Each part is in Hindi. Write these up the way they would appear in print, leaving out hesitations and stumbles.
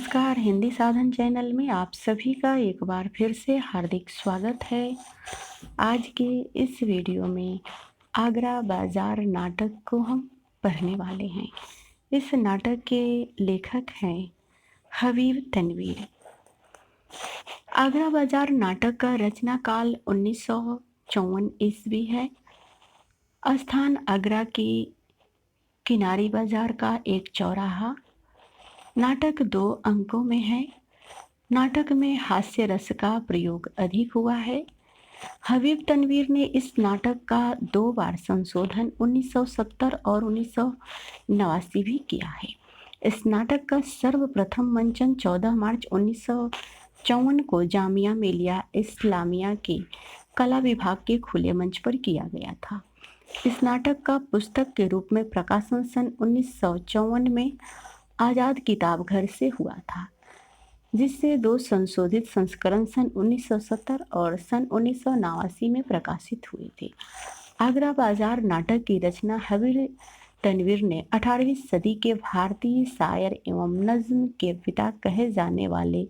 नमस्कार, हिंदी साधन चैनल में आप सभी का एक बार फिर से हार्दिक स्वागत है। आज के इस वीडियो में आगरा बाजार नाटक को हम पढ़ने वाले हैं। इस नाटक के लेखक हैं हबीब तनवीर। आगरा बाजार नाटक का रचना काल 1954 ईस्वी है। स्थान आगरा की किनारी बाजार का एक चौराहा। नाटक 2 अंकों में है। नाटक में हास्य रस का प्रयोग अधिक हुआ है। हबीब तनवीर ने इस नाटक का 2 बार संशोधन 1970 और 1989 भी किया है। इस नाटक का सर्वप्रथम मंचन 14 मार्च 1954 को जामिया मिलिया इस्लामिया के कला विभाग के खुले मंच पर किया गया था। इस नाटक का पुस्तक के रूप में प्रकाशन सन 1954 में आज़ाद किताब घर से हुआ था, जिससे 2 संशोधित संस्करण सन 1970 और सन 1989 में प्रकाशित हुए थे। आगरा बाजार नाटक की रचना हबीब तनवीर ने 18वीं सदी के भारतीय शायर एवं नज्म के पिता कहे जाने वाले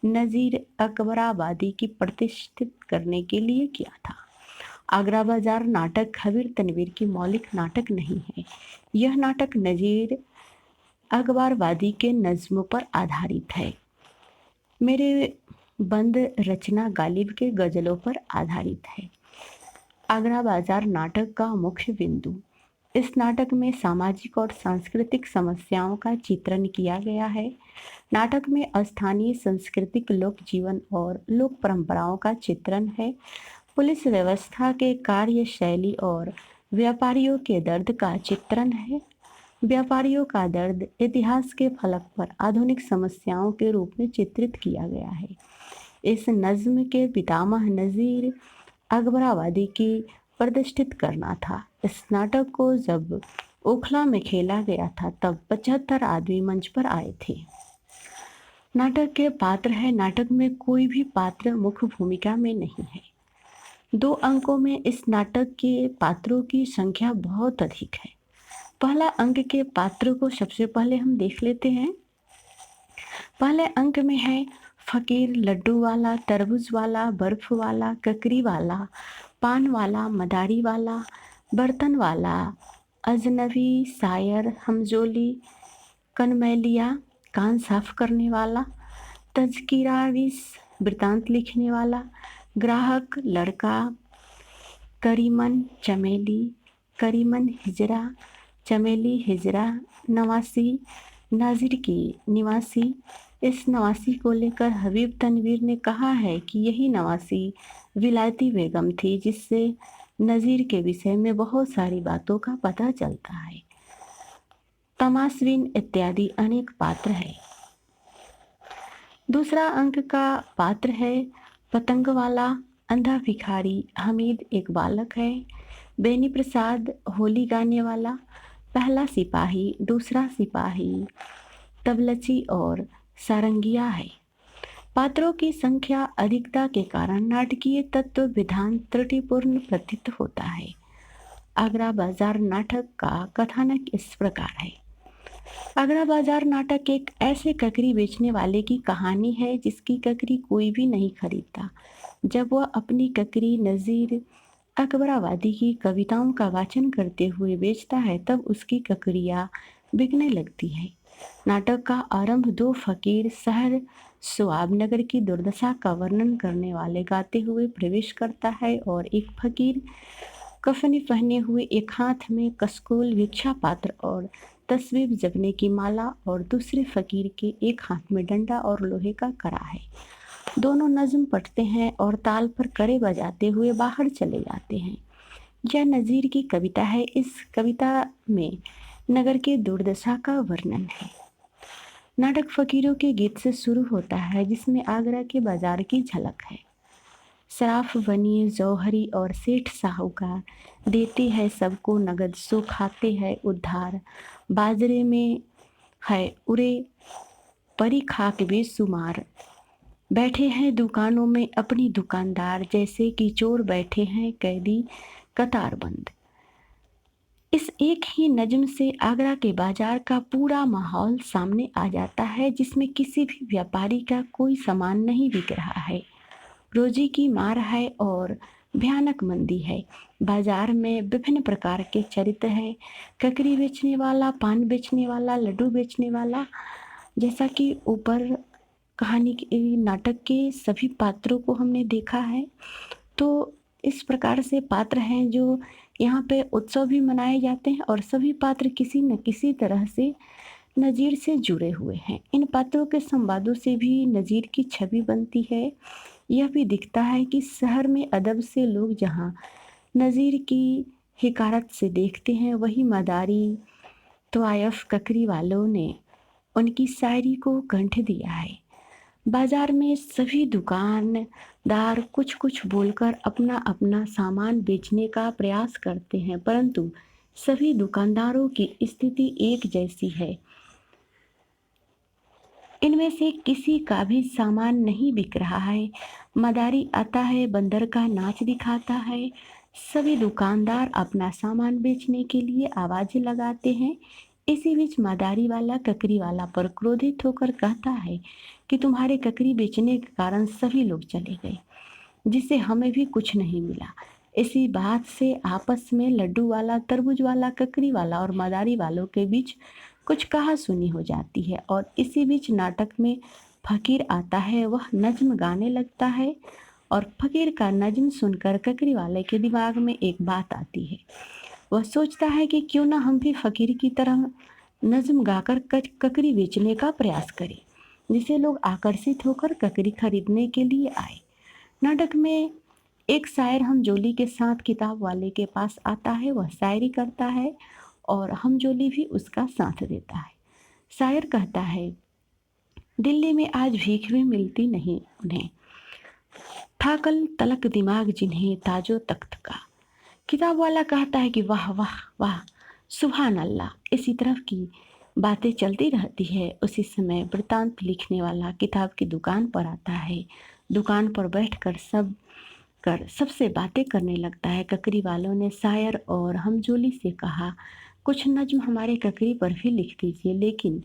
नज़ीर अकबराबादी की प्रतिष्ठित करने के लिए किया था। आगरा बाजार नाटक हबीब तनवीर की मौलिक नाटक नहीं है। यह नाटक नज़ीर अकबराबादी के नज्मों पर आधारित है। मेरे बंद रचना गालिब के गज़लों पर आधारित है। आगरा बाजार नाटक का मुख्य बिंदु। इस नाटक में सामाजिक और सांस्कृतिक समस्याओं का चित्रण किया गया है। नाटक में स्थानीय सांस्कृतिक लोक जीवन और लोक परंपराओं का चित्रण है। पुलिस व्यवस्था के कार्यशैली और व्यापारियों के दर्द का चित्रण है। व्यापारियों का दर्द इतिहास के फलक पर आधुनिक समस्याओं के रूप में चित्रित किया गया है। इस नज्म के पितामह नज़ीर अकबराबादी की प्रतिष्ठित करना था। इस नाटक को जब ओखला में खेला गया था तब 75 आदमी मंच पर आए थे। नाटक के पात्र है। नाटक में कोई भी पात्र मुख्य भूमिका में नहीं है। 2 अंकों में इस नाटक के पात्रों की संख्या बहुत अधिक है। पहला अंक के पात्रों को सबसे पहले हम देख लेते हैं। पहले अंक में है फकीर, लड्डू वाला, तरबूज वाला, बर्फ वाला, ककरी वाला, पान वाला, मदारी वाला, बर्तन वाला, अजनबी, शायर, हमजोली, कनमैलिया, कान साफ करने वाला, तज़किराविस, वृतांत लिखने वाला, ग्राहक, लड़का, करीमन, चमेली, करीमन हिजरा, चमेली हिजरा, नवासी, नाजिर की निवासी। इस नवासी को लेकर हबीब तनवीर ने कहा है कि यही नवासी विलायती बेगम थी, जिससे नज़ीर के विषय में बहुत सारी बातों का पता चलता है। तमाशबीन इत्यादि अनेक पात्र हैं। दूसरा अंक का पात्र है पतंग वाला, अंधा भिखारी, हमीद एक बालक है, बेनी प्रसाद होली गाने वाला, पहला सिपाही, दूसरा सिपाही, तबलची और सारंगिया है। पात्रों की संख्या अधिकता के कारण नाटकीय तत्व विधान त्रुटिपूर्ण प्रतीत होता है। आगरा बाजार नाटक का कथानक इस प्रकार है। आगरा बाजार नाटक एक ऐसे ककरी बेचने वाले की कहानी है जिसकी ककरी कोई भी नहीं खरीदता। जब वह अपनी ककरी नज़ीर अकबराबादी की कविताओं का वाचन करते हुए बेचता है तब उसकी ककड़ियाँ बिकने लगती है। नाटक का आरंभ 2 फकीर शहर सुआबनगर की दुर्दशा का वर्णन करने वाले गाते हुए प्रवेश करता है और एक फकीर कफनी पहने हुए, एक हाथ में कशकूल भिक्षा पात्र और तस्वीर जपने की माला और दूसरे फकीर के एक हाथ में डंडा और लोहे का कड़ा है। दोनों नज्म पढ़ते हैं और ताल पर करे बजाते हुए बाहर चले जाते हैं। यह नज़ीर की कविता है। इस कविता में नगर के दुर्दशा का वर्णन है। नाटक फकीरों के गीत से शुरू होता है जिसमें आगरा के बाजार की झलक है। सराफ बनिए जौहरी और सेठ साहूकार, देते हैं सबको नगद, सो खाते हैं उधार। बाजरे में है उरे परी खाक बेसुमार, बैठे हैं दुकानों में अपनी दुकानदार, जैसे कि चोर बैठे हैं कैदी कतारबंद। इस एक ही नज्म से आगरा के बाजार का पूरा माहौल सामने आ जाता है, जिसमें किसी भी व्यापारी का कोई सामान नहीं बिक रहा है। रोजी की मार है और भयानक मंदी है। बाजार में विभिन्न प्रकार के चरित्र हैं। ककड़ी बेचने वाला, पान बेचने वाला, लड्डू बेचने वाला। जैसा कि ऊपर कहानी के नाटक के सभी पात्रों को हमने देखा है, तो इस प्रकार से पात्र हैं जो यहाँ पे उत्सव भी मनाए जाते हैं और सभी पात्र किसी न किसी तरह से नज़ीर से जुड़े हुए हैं। इन पात्रों के संवादों से भी नज़ीर की छवि बनती है। यह भी दिखता है कि शहर में अदब से लोग जहाँ नज़ीर की हिकारत से देखते हैं, वही मदारी तवायफ ककरी वालों ने उनकी शायरी को कंठ दिया है। बाजार में सभी दुकानदार कुछ कुछ बोलकर अपना अपना सामान बेचने का प्रयास करते हैं, परंतु सभी दुकानदारों की स्थिति एक जैसी है। इनमें से किसी का भी सामान नहीं बिक रहा है। मदारी आता है, बंदर का नाच दिखाता है। सभी दुकानदार अपना सामान बेचने के लिए आवाज़ें लगाते हैं। इसी बीच मदारी वाला ककरी वाला पर क्रोधित होकर कहता है कि तुम्हारे ककरी बेचने के कारण सभी लोग चले गए, जिससे हमें भी कुछ नहीं मिला। इसी बात से आपस में लड्डू वाला, तरबूज वाला, ककड़ी वाला और मदारी वालों के बीच कुछ कहा-सुनी हो जाती है और इसी बीच नाटक में फ़कीर आता है। वह नज़्म गाने लगता है और फ़कीर का नज़्म सुनकर ककड़ी वाले के दिमाग में एक बात आती है। वह सोचता है कि क्यों ना हम भी फ़कीर की तरह नज़्म गाकर ककड़ी बेचने का प्रयास करें, जिससे लोग आकर्षित होकर ककड़ी खरीदने के लिए आए। नाटक में एक शायर हमजोली के साथ किताब वाले के पास आता है। वह शायरी करता है और हमजोली भी उसका साथ देता है। शायर कहता है, दिल्ली में आज भीख भी मिलती नहीं उन्हें, था कल तलक दिमाग जिन्हें ताजो तख्त का। किताब वाला कहता है कि वाह वाह वाह, सुभान अल्लाह। इसी तरह की बातें चलती रहती है। उसी समय वृतांत लिखने वाला किताब की दुकान पर आता है। दुकान पर बैठकर सबसे बातें करने लगता है। ककरी वालों ने शायर और हमजोली से कहा, कुछ नज्म हमारे ककरी पर भी लिख दीजिए, लेकिन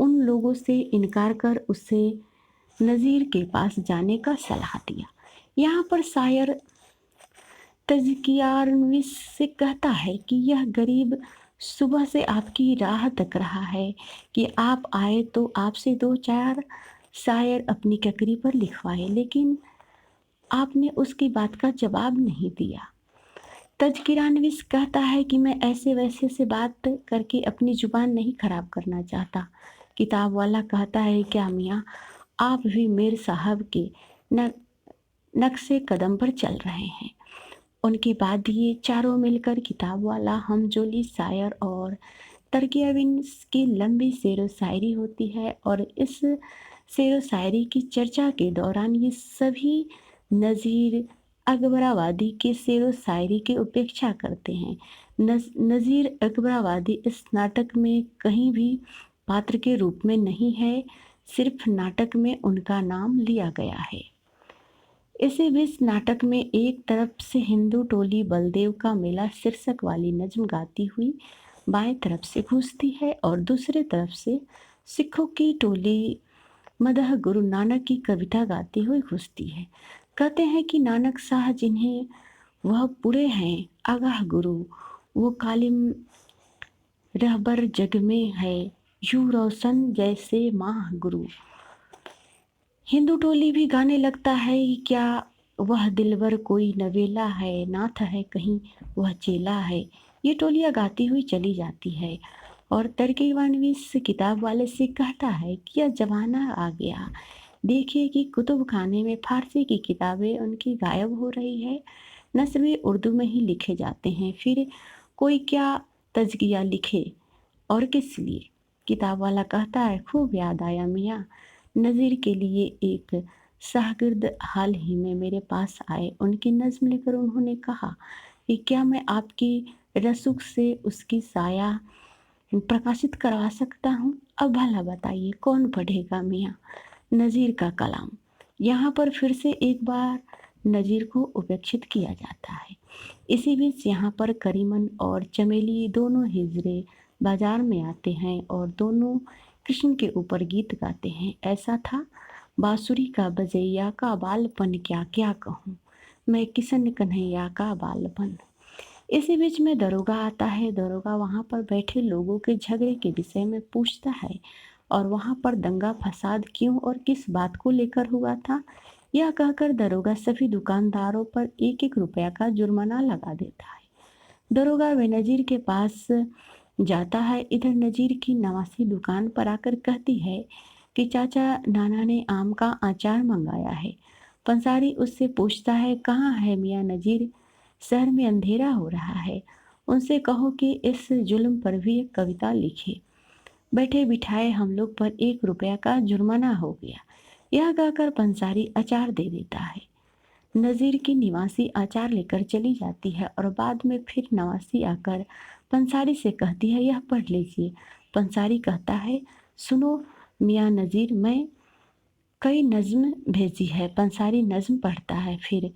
उन लोगों से इनकार कर उसे नज़ीर के पास जाने का सलाह दिया। यहाँ पर शायर तज़कियानवीस से कहता है कि यह गरीब सुबह से आपकी राह तक रहा है कि आप आए तो आपसे दो चार शायर अपनी ककरी पर लिखवाए, लेकिन आपने उसकी बात का जवाब नहीं दिया। तज़किरानवीस कहता है कि मैं ऐसे वैसे से बात करके अपनी ज़ुबान नहीं खराब करना चाहता। किताब वाला कहता है, क्या मियाँ, आप भी मीर साहब के न नक्शे कदम पर चल रहे हैं। उनके बाद ये चारों मिलकर किताब वाला, हमजोली, शायर और तरकियाविन की लंबी शेरो शायरी होती है और इस शेरो शायरी की चर्चा के दौरान ये सभी नज़ीर अकबराबादी के शेरो शायरी की उपेक्षा करते हैं। नज़ीर अकबराबादी इस नाटक में कहीं भी पात्र के रूप में नहीं है, सिर्फ नाटक में उनका नाम लिया गया है। इसी बीच नाटक में एक तरफ से हिंदू टोली बलदेव का मेला शीर्षक वाली नज्म गाती हुई बाएं तरफ से घुसती है और दूसरी तरफ से सिखों की टोली मदह गुरु नानक की कविता गाती हुई घुसती है। कहते हैं कि नानक शाह जिन्हें वह पूरे हैं आगाह गुरु, वो कालिम रहबर जग में है, यूं रोशन जैसे माह गुरु। हिंदू टोली भी गाने लगता है, क्या वह दिलबर कोई नवेला है, नाथ है कहीं वह चेला है। ये टोलियाँ गाती हुई चली जाती है और तरकीवानवीस किताब वाले से कहता है कि यह ज़माना आ गया, देखिए कि कुतुब खाने में फ़ारसी की किताबें उनकी गायब हो रही है, नस्बे उर्दू में ही लिखे जाते हैं, फिर कोई क्या तज़किया लिखे और किस लिए। किताब वाला कहता है, खूब याद आया मियाँ, नज़ीर के लिए एक शागिर्द हाल ही में मेरे पास आए। उनकी नज़्म लेकर उन्होंने कहा कि क्या मैं आपकी रसूख से उसकी साया प्रकाशित करवा सकता हूँ। अब भला बताइए कौन पढ़ेगा मियाँ नज़ीर का कलाम। यहाँ पर फिर से एक बार नज़ीर को उपेक्षित किया जाता है। इसी बीच यहाँ पर करीमन और चमेली दोनों हिजड़े बाजार में आते हैं और दोनों कृष्ण के ऊपर गीत गाते हैं। ऐसा था बांसुरी का बजैया का बालपन, क्या क्या कहूँ मैं किशन कन्हैया का बालपन। इसी बीच में दरोगा आता है। दरोगा वहाँ पर बैठे लोगों के झगड़े के विषय में पूछता है और वहाँ पर दंगा फसाद क्यों और किस बात को लेकर हुआ था, यह कहकर दरोगा सभी दुकानदारों पर एक एक रुपया का जुर्माना लगा देता है। दरोगा बेनज़ीर के पास जाता है। इधर नज़ीर की नवासी दुकान पर आकर कहती है कि चाचा, नाना ने आम का अचार मंगाया है। पंसारी उससे पूछता है, कहाँ है मियाँ नज़ीर? शहर में अंधेरा हो रहा है, उनसे कहो कि इस जुल्म पर भी एक कविता लिखे। बैठे बिठाए हम लोग पर 1 रुपया का जुर्माना हो गया। यह कहकर पंसारी अचार दे देता है। नज़ीर की निवासी अचार लेकर चली जाती है और बाद में फिर नवासी आकर पंसारी से कहती है, यह पढ़ लीजिए। पंसारी कहता है, सुनो मियाँ नज़ीर, मैं कई नज़्म भेजी है। पंसारी नज़्म पढ़ता है। फिर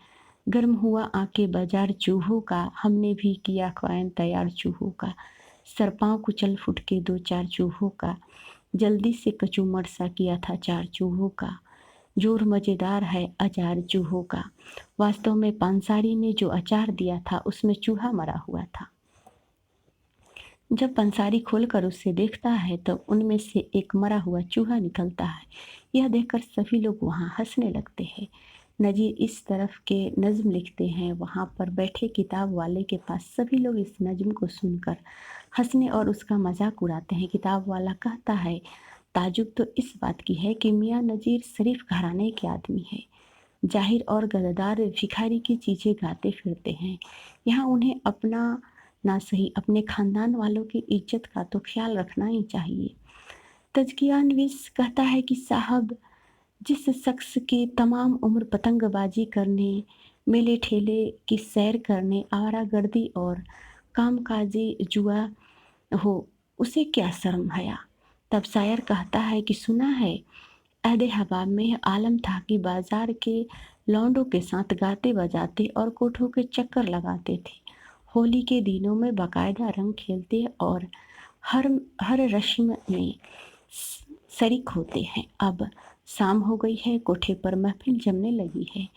गर्म हुआ आके बाजार चूहों का, हमने भी किया ख्वाइन तैयार चूहों का। सर पाँव कुचल फुट के 2 4 चूहों का, जल्दी से कचूमर सा किया था 4 चूहों का। जोर मज़ेदार है अचार चूहों का। वास्तव में पंसारी ने जो अचार दिया था उसमें चूहा मरा हुआ था। जब पंसारी खोलकर उसे देखता है तो उनमें से एक मरा हुआ चूहा निकलता है। यह देखकर सभी लोग वहाँ हंसने लगते हैं। नज़ीर इस तरफ के नज़्म लिखते हैं। वहाँ पर बैठे किताब वाले के पास सभी लोग इस नज़्म को सुनकर हंसने और उसका मजाक उड़ाते हैं। किताब वाला कहता है, ताजुब तो इस बात की है कि मियाँ नज़ीर शरीफ घराने के आदमी है। जाहिर और गद्दार भिखारी की चीज़ें गाते फिरते हैं। यहाँ उन्हें अपना ना सही अपने खानदान वालों की इज्जत का तो ख्याल रखना ही चाहिए। तज़किया-नवीस कहता है कि साहब, जिस शख्स की तमाम उम्र पतंगबाजी करने, मेले ठेले की सैर करने, आवारागर्दी और कामकाजी जुआ हो, उसे क्या शर्म हया। तब शायर कहता है कि सुना है अहद हबाब में यह आलम था कि बाजार के लौंडों के साथ गाते बजाते और कोठों के चक्कर लगाते थे। होली के दिनों में बाकायदा रंग खेलते और हर हर रस्म में शरीक होते हैं। अब शाम हो गई है, कोठे पर महफिल जमने लगी है।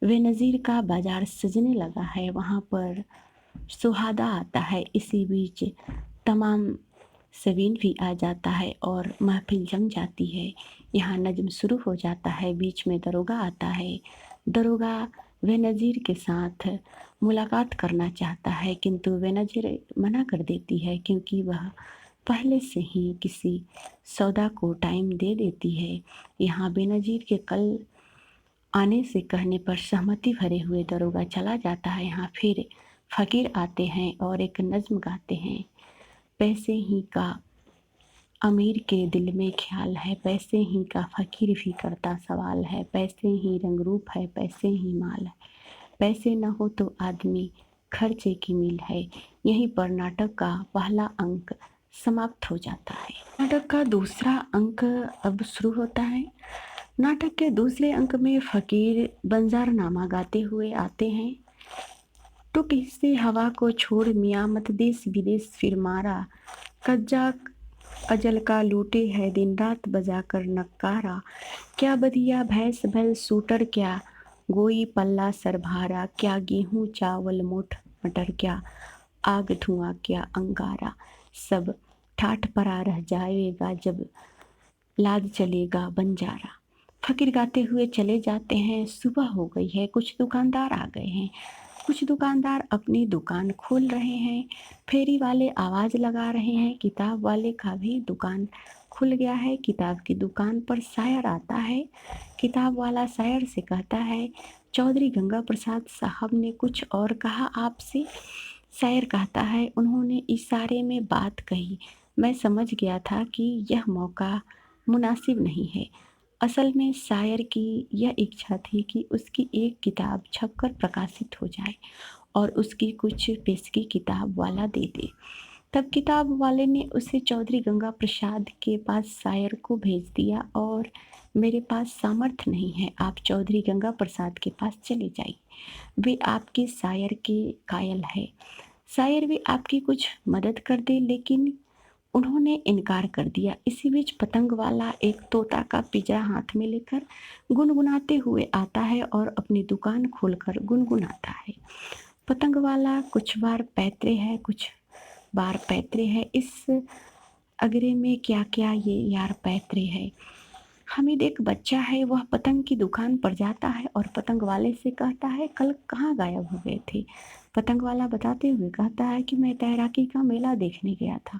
बेनज़ीर का बाजार सजने लगा है। वहाँ पर सुहादा आता है। इसी बीच तमाम सबीन भी आ जाता है और महफिल जम जाती है। यहाँ नज्म शुरू हो जाता है। बीच में दरोगा आता है। दरोगा बेनज़ीर के साथ मुलाकात करना चाहता है किंतु बेनज़ीर मना कर देती है क्योंकि वह पहले से ही किसी सौदा को टाइम दे देती है। यहाँ बेनज़ीर के कल आने से कहने पर सहमति भरे हुए दरोगा चला जाता है। यहाँ फिर फ़कीर आते हैं और एक नज़्म गाते हैं। पैसे ही का अमीर के दिल में ख्याल है, पैसे ही का फ़कीर भी करता सवाल है। पैसे ही रंग रूप है, पैसे ही माल है, पैसे न हो तो आदमी खर्चे की मील है। यहीं पर नाटक का पहला अंक समाप्त हो जाता है। नाटक का दूसरा अंक अब शुरू होता है। नाटक के दूसरे अंक में फ़कीर बंजारनामा गाते हुए आते हैं। तो किससे हवा को छोड़ मियाँ मत देश विदेश फिर मारा, कज्जा अजल का लूटे है दिन रात बजाकर नक्कारा। क्या बधिया भैंस भैल सूटर, क्या गोई पल्ला सरभारा, क्या गेहूँ चावल मोठ मटर, क्या आग धुआं क्या अंगारा। सब ठाठ परा रह जाएगा जब लाद चलेगा बंजारा। फ़कीर गाते हुए चले जाते हैं। सुबह हो गई है। कुछ दुकानदार आ गए हैं। कुछ दुकानदार अपनी दुकान खोल रहे हैं। फेरी वाले आवाज़ लगा रहे हैं। किताब वाले का भी दुकान खुल गया है। किताब की दुकान पर शायर आता है। किताब वाला शायर से कहता है, चौधरी गंगा प्रसाद साहब ने कुछ और कहा आपसे। शायर कहता है, उन्होंने इशारे में बात कही, मैं समझ गया था कि यह मौका मुनासिब नहीं है। असल में शायर की यह इच्छा थी कि उसकी एक किताब छपकर प्रकाशित हो जाए और उसकी कुछ पेशगी किताब वाला दे दे। तब किताब वाले ने उसे चौधरी गंगा प्रसाद के पास शायर को भेज दिया और मेरे पास सामर्थ्य नहीं है, आप चौधरी गंगा प्रसाद के पास चले जाइए, वे आपके शायर के कायल है, शायर भी आपकी कुछ मदद कर दे। लेकिन उन्होंने इनकार कर दिया। इसी बीच पतंग वाला एक तोता का पिंजरा हाथ में लेकर गुनगुनाते हुए आता है और अपनी दुकान खोलकर गुनगुनाता है। पतंग वाला कुछ बार पैतरे है, कुछ बार पैतरे है, इस अगरे में क्या क्या ये यार पैतरे है। हामिद एक बच्चा है, वह पतंग की दुकान पर जाता है और पतंग वाले से कहता है, कल कहाँ गायब हो गए थे। पतंग वाला बताते हुए कहता है कि मैं तैराकी का मेला देखने गया था।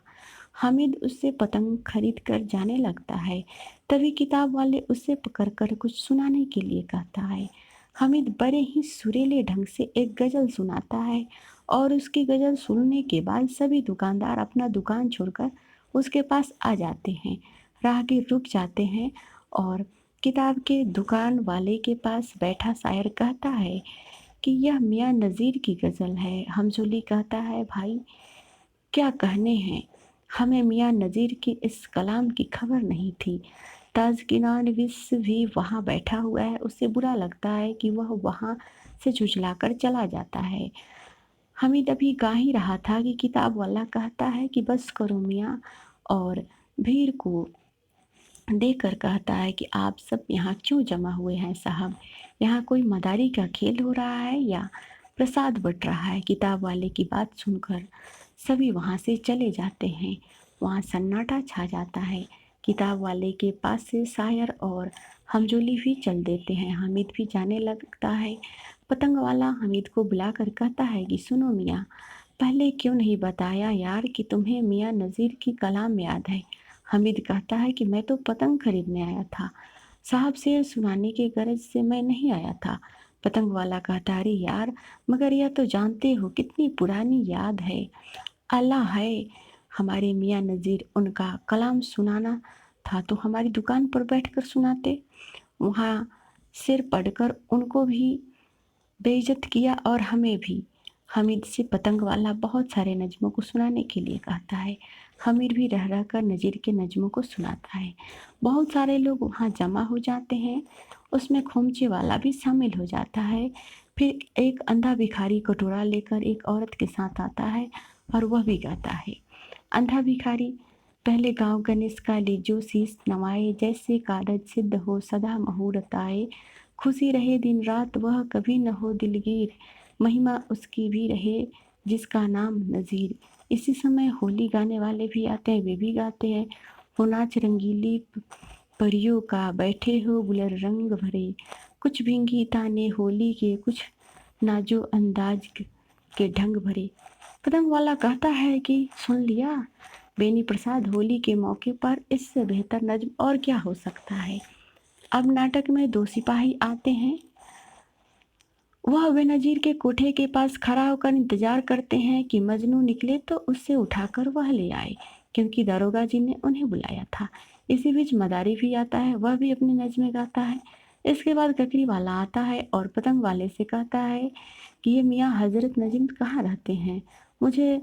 हामिद उससे पतंग खरीद कर जाने लगता है। तभी किताब वाले उसे पकड़कर कुछ सुनाने के लिए कहता है। हामिद बड़े ही सुरीले ढंग से एक गज़ल सुनाता है और उसकी गज़ल सुनने के बाद सभी दुकानदार अपना दुकान छोड़कर उसके पास आ जाते हैं। राहगीर रुक जाते हैं और किताब के दुकान वाले के पास बैठा शायर कहता है कि यह मियाँ नज़ीर की गज़ल है। हमजोली कहता है, भाई क्या कहने हैं, हमें मियाँ नज़ीर के इस कलाम की खबर नहीं थी। ताजकिनान विस भी वहाँ बैठा हुआ है, उसे बुरा लगता है कि वह वहाँ से झुझलाकर चला जाता है। हामिद अभी गा ही रहा था कि किताब वाला कहता है कि बस करो मियाँ, और भीड़ को देखकर कहता है कि आप सब यहाँ क्यों जमा हुए हैं साहब, यहाँ कोई मदारी का खेल हो रहा है या प्रसाद बँट रहा है। किताब वाले की बात सुनकर सभी वहाँ से चले जाते हैं। वहाँ सन्नाटा छा जाता है। किताब वाले के पास से शायर और हमजोली भी चल देते हैं। हामिद भी जाने लगता है। पतंग वाला हामिद को बुलाकर कहता है कि सुनो मियाँ, पहले क्यों नहीं बताया यार कि तुम्हें मियाँ नज़ीर की कलाम याद है। हामिद कहता है कि मैं तो पतंग खरीदने आया था साहब, शेर सुनाने की गरज से मैं नहीं आया था। पतंग वाला कहता, अरे यार, मगर यह तो जानते हो कितनी पुरानी याद है। अल्लाह है, हमारे मियाँ नज़ीर, उनका कलाम सुनाना था तो हमारी दुकान पर बैठकर सुनाते। वहाँ सिर पढ़कर उनको भी बेइज्जत किया और हमें भी। हामिद से पतंग वाला बहुत सारे नज़्मों को सुनाने के लिए कहता है। हामिद भी रह रह कर नज़ीर के नज़्मों को सुनाता है। बहुत सारे लोग वहाँ जमा हो जाते हैं, उसमें खोमचे वाला भी शामिल हो जाता है। फिर एक अंधा भिखारी कटोरा लेकर एक औरत के साथ आता है और वह भी गाता है। अंधा भिखारी, पहले गाँव गणेश का लीजो शीस नवाए, जैसे कारज सिद्ध हो सदा मुहूर्त आए, खुशी रहे दिन रात वह कभी न हो दिलगीर, महिमा उसकी भी रहे जिसका नाम नज़ीर। इसी समय होली गाने वाले भी आते हैं, वे भी गाते हैं, वो नाच रंगीली परियों का, बैठे हो गुलर रंग भरे, कुछ भींगी ताने होली के, कुछ नाजो अंदाज के ढंग भरे। पतंग वाला कहता है कि सुन लिया बेनी प्रसाद, होली के मौके पर इससे बेहतर नज्म और क्या हो सकता है। अब नाटक में दो सिपाही आते हैं। वह बेनज़ीर के कोठे के पास खड़ा होकर इंतजार करते हैं कि मजनू निकले तो उससे उठाकर वह ले आए, क्योंकि दारोगा जी ने उन्हें बुलाया था। इसी बीच मदारी भी आता है, वह भी अपनी नज़्में गाता है। इसके बाद ककरी वाला आता है और पतंग वाले से कहता है कि ये मियाँ हज़रत नजीम कहाँ रहते हैं, मुझे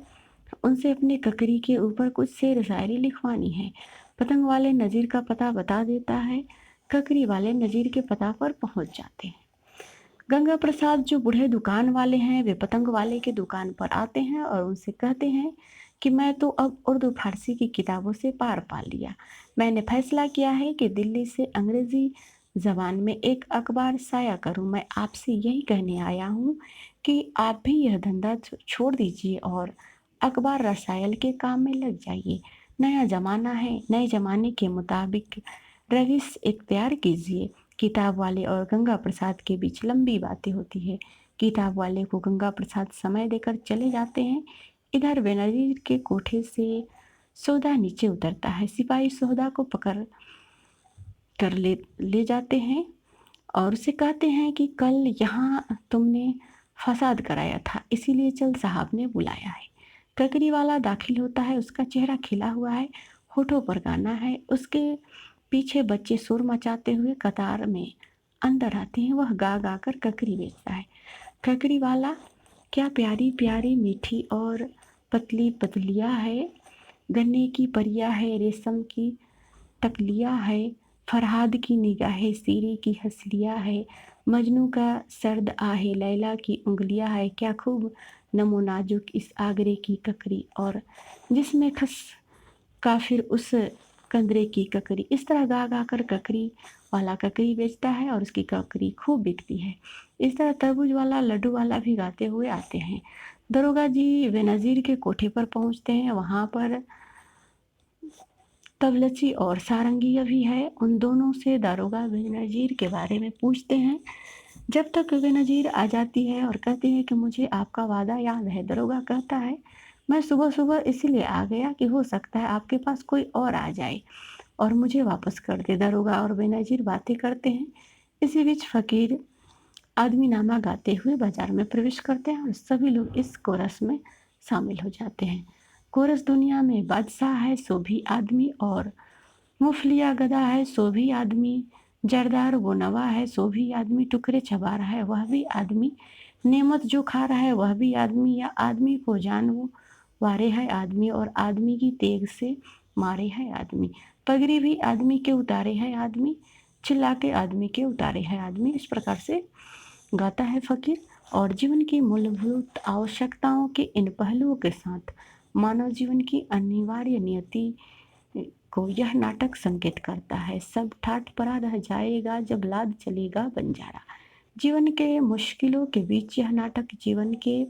उनसे अपने ककरी के ऊपर कुछ शेर शायरी लिखवानी है। पतंग वाले नज़ीर का पता बता देता है। ककरी वाले नज़ीर के पता पर पहुंच जाते हैं। गंगा प्रसाद जो बूढ़े दुकान वाले हैं, वे पतंग वाले के दुकान पर आते हैं और उनसे कहते हैं कि मैं तो अब उर्दू फारसी की किताबों से पार पा लिया। मैंने फैसला किया है कि दिल्ली से अंग्रेज़ी ज़बान में एक अखबार शाया करूं। मैं आपसे यही कहने आया हूं कि आप भी यह धंधा छोड़ दीजिए और अखबार रसायल के काम में लग जाइए। नया ज़माना है, नए ज़माने के मुताबिक रविश इख्तियार कीजिए। किताब वाले और गंगा प्रसाद के बीच लंबी बातें होती है। किताब वाले को गंगा प्रसाद समय देकर चले जाते हैं। इधर बेनज़ीर के कोठे से सौदा नीचे उतरता है। सिपाही सौदा को पकड़ कर ले जाते हैं और उसे कहते हैं कि कल यहाँ तुमने फसाद कराया था, इसीलिए चल साहब ने बुलाया है। ककरी वाला दाखिल होता है, उसका चेहरा खिला हुआ है, होठों पर गाना है, उसके पीछे बच्चे शोर मचाते हुए कतार में अंदर आते हैं। वह गा गा कर ककरी बेचता है। ककरी वाला, क्या प्यारी प्यारी मीठी और पतली पतलियाँ है, गन्ने की परियाँ है, रेशम की टकलियाँ है, फरहाद की निगाहें सीरी की हंसलियाँ है, मजनू का सर्द आहे लैला की उंगलियाँ है, क्या खूब नमो नाजुक इस आगरे की ककरी, और जिसमें खस काफिर उस कंदरे की ककरी। इस तरह गा गा कर ककरी वाला ककरी बेचता है और उसकी ककरी खूब बिकती है। इस तरह तरबूज वाला लड्डू वाला भी गाते हुए आते हैं। दरोगा जी बेनज़ीर के कोठे पर पहुंचते हैं। वहां पर तबलची और सारंगिया भी है। उन दोनों से दारोगा बेनज़ीर के बारे में पूछते हैं। जब तक बेनज़ीर आ जाती है और कहती है कि मुझे आपका वादा याद है। दरोगा कहता है, मैं सुबह सुबह इसलिए आ गया कि हो सकता है आपके पास कोई और आ जाए और मुझे वापस कर दे। दरोगा और बेनज़ीर बातें करते हैं। इसी बीच फ़कीर आदमीनामा गाते हुए बाजार में प्रवेश करते हैं और सभी लोग इस कोरस में शामिल हो जाते हैं। कोरस दुनिया में बादशाह है सो भी आदमी, और मुफलिया गदा है सो भी आदमी, जरदार वो नवा है सो भी आदमी, टुकड़े चबा रहा है वह भी आदमी, नेमत जो खा रहा है वह भी आदमी, या आदमी को जान वो वारे है आदमी, और आदमी की तेग से मारे है आदमी, पगड़ी भी आदमी के उतारे है आदमी, चिल्ला के आदमी के उतारे है आदमी। इस प्रकार से गाता है फ़कीर। और जीवन की मूलभूत आवश्यकताओं के इन पहलुओं के साथ मानव जीवन की अनिवार्य नियति को यह नाटक संकेत करता है। सब ठाठ परा रह जाएगा जब लाद चलेगा बंजारा। जीवन के मुश्किलों के बीच यह नाटक जीवन के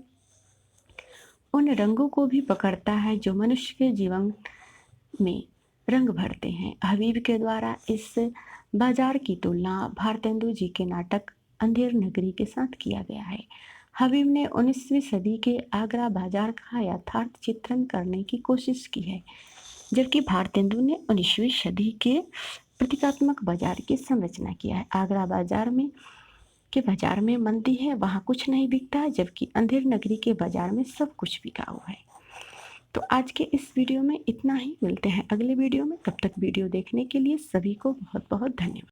उन रंगों को भी पकड़ता है जो मनुष्य के जीवन में रंग भरते हैं। हबीब के द्वारा इस बाजार की तुलना भारतेंदु जी के नाटक अंधेर नगरी के साथ किया गया है। हबीब ने 19वीं सदी के आगरा बाजार का यथार्थ चित्रण करने की कोशिश की है, जबकि भारतेंदु ने 19वीं सदी के प्रतीकात्मक बाजार की संरचना किया है। आगरा बाजार में मंदी है, वहाँ कुछ नहीं बिकता है, जबकि अंधेर नगरी के बाजार में सब कुछ बिका हुआ है। तो आज के इस वीडियो में इतना ही। मिलते हैं अगले वीडियो में। तब तक वीडियो देखने के लिए सभी को बहुत बहुत धन्यवाद।